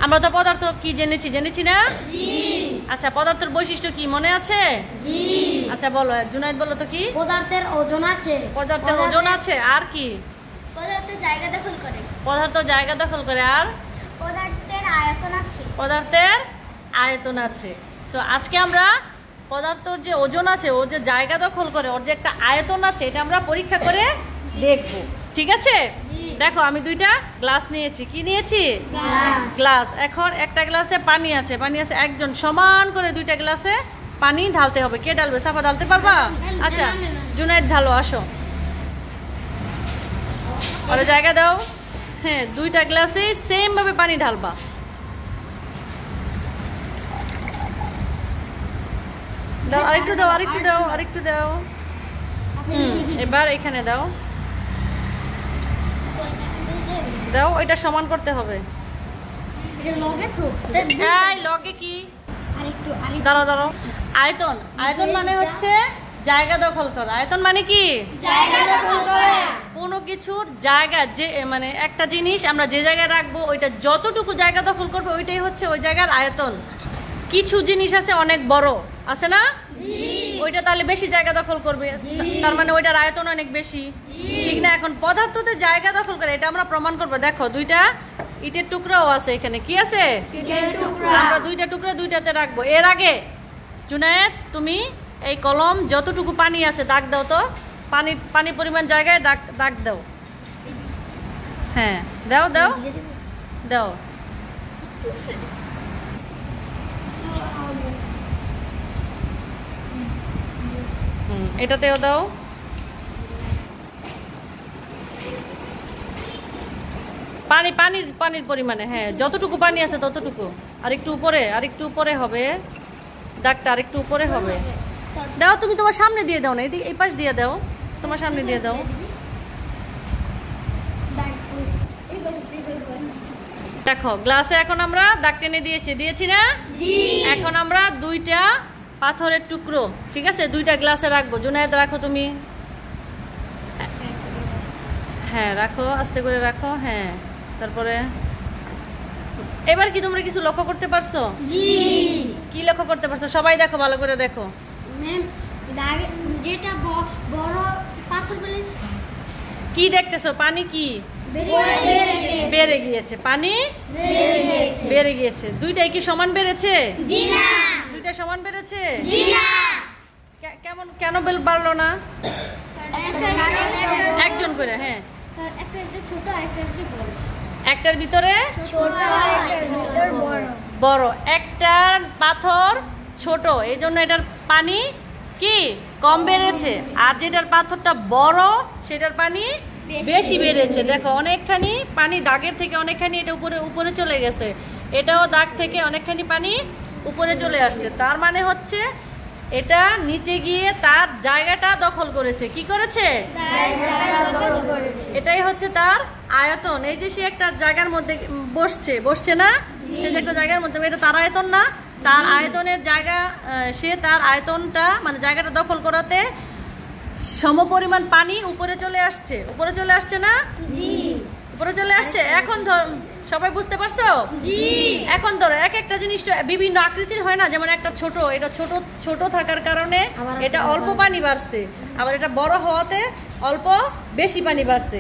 আমরা তো পদার্থ কি জেনেছি না? আচ্ছা, পদার্থের বৈশিষ্ট্য কি মনে আছে? আচ্ছা বলো, জুনায়েদ বলো তো কি? পদার্থের ওজন আছে। পদার্থের ওজন আছে, আর কি? পদার্থের জায়গা দখল করে। পদার্থ জায়গা দখল করে, আর পদার্থের আয়তন আছে। পদার্থের আয়তন আছে। তো আজকে আমরা পদার্থের যে ওজন আছে, ও যে জায়গা দখল করে, ওর যে একটা আয়তন আছে, এটা আমরা পরীক্ষা করে দেখব। ঠিক আছে? দেখো, আমি দুইটা গ্লাস নিয়েছি। কি নিয়েছি? গ্লাস। এখন একটা গ্লাসে পানি আছে, একজন সমান করে দুইটা গ্লাসে পানি ঢালতে হবে। কে ঢালবে? সাফা ঢালতে পারবা? আচ্ছা, জুনায়েদ ঢালো, আসো। ওরে জায়গা দাও। হ্যাঁ, দুইটা গ্লাসে সেম ভাবে পানি ঢালবা। দাও, আরেকটু দাও, আরেকটু দাও। এবার এখানে দাও, এটা সমান করতে হবে। লগে কি? দাঁড়াও। আয়তন মানে হচ্ছে জায়গা দখল করা। আয়তন মানে কি? জায়গা দখল করা। কোনো কিছুর জায়গা, যে মানে একটা জিনিস আমরা যে জায়গায় রাখবো, ওইটা যতটুকু জায়গা দখল করবে ওইটাই হচ্ছে ওই জায়গার আয়তন। কিছু জিনিস আছে অনেক বড়, আছে না? ওইটা তাহলে বেশি জায়গা দখল করবে, তার মানে ওইটার আয়তন অনেক বেশি, ঠিক না? এখন পদার্থতে জায়গা দখল করে, এটা আমরা প্রমাণ করবো। দেখো, দুইটা ইটের টুকরাও আছে এখানে। কি আছে? আমরা দুইটা টুকরা দুইটাতে রাখবো। এর আগে জুনায়েদ, তুমি এই কলম যতটুকু পানি আছে দাগ দাও তো। পানি পরিমাণ জায়গায় দাগ দাও। হ্যাঁ, দাও। এটাতেও দাও। পানির পরিমাণে, হ্যাঁ, যতটুকু পানি আছে ততটুকু। আরেকটু উপরে হবে দাগটা, আরেকটু উপরে হবে। দাও, তুমি তোমার সামনে দিয়ে দাও না, এই পাশ দিয়ে দাও, তোমার সামনে দিয়ে দাও। দেখো, গ্লাসে এখন আমরা দাগ টেনে দিয়েছি না? এখন আমরা দুইটা পাথরের টুকরো, ঠিক আছে, দুইটা গ্লাসে রাখবো। জুনায়েদ রাখো তুমি। হ্যাঁ, রাখো, আস্তে করে রাখো। হ্যাঁ, তারপরে এবার কি তোমরা কিছু লক্ষ্য করতে পারছো? কি লক্ষ্য করতে পারছো? সবাই দেখো, ভালো করে দেখো। যেটা বড় পাথর বলেছে, কি দেখতেছো? পানি কি বেড়ে গিয়েছে? পানি বেড়ে গিয়েছে। দুইটাই কি সমান বেড়েছে? দুইটা সমান বেড়েছে? কেন বাড়লো না? একজন করে। হ্যাঁ, একটার ভিতরে বড়, একটার পাথর ছোট, এই জন্য এটার পানি কি কম বেড়েছে। আর যেটার পাথরটা বড় সেটার পানি বেশি বেড়েছে। দেখো, অনেকখানি পানি দাগের থেকে অনেকখানি এটা উপরে চলে গেছে। এটাও দাগ থেকে অনেকখানি পানি উপরে চলে আসছে। তার মানে হচ্ছে এটা নিচে গিয়ে তার জায়গাটা দখল করেছে। কি করেছে? এটাই হচ্ছে তার আয়তন। এই যে সে একটা জায়গার মধ্যে বসছে না, সে যে একটা জায়গার মধ্যে, এটা তার আয়তন না? তার আয়তনের জায়গা, সে তার আয়তনটা মানে জায়গাটা দখল করাতে সমপরিমাণ পানি উপরে চলে আসছে না? উপরে চলে আসছে। এখন সবাই বুঝতে পারছো? এখন ধরো, একটা জিনিস বিভিন্ন আকৃতির হয় না, যেমন একটা ছোট, এটা ছোট থাকার কারণে এটা অল্প পানি বাড়ছে, আবার এটা বড় হওয়াতে অল্প বেশি পানি বাড়ছে।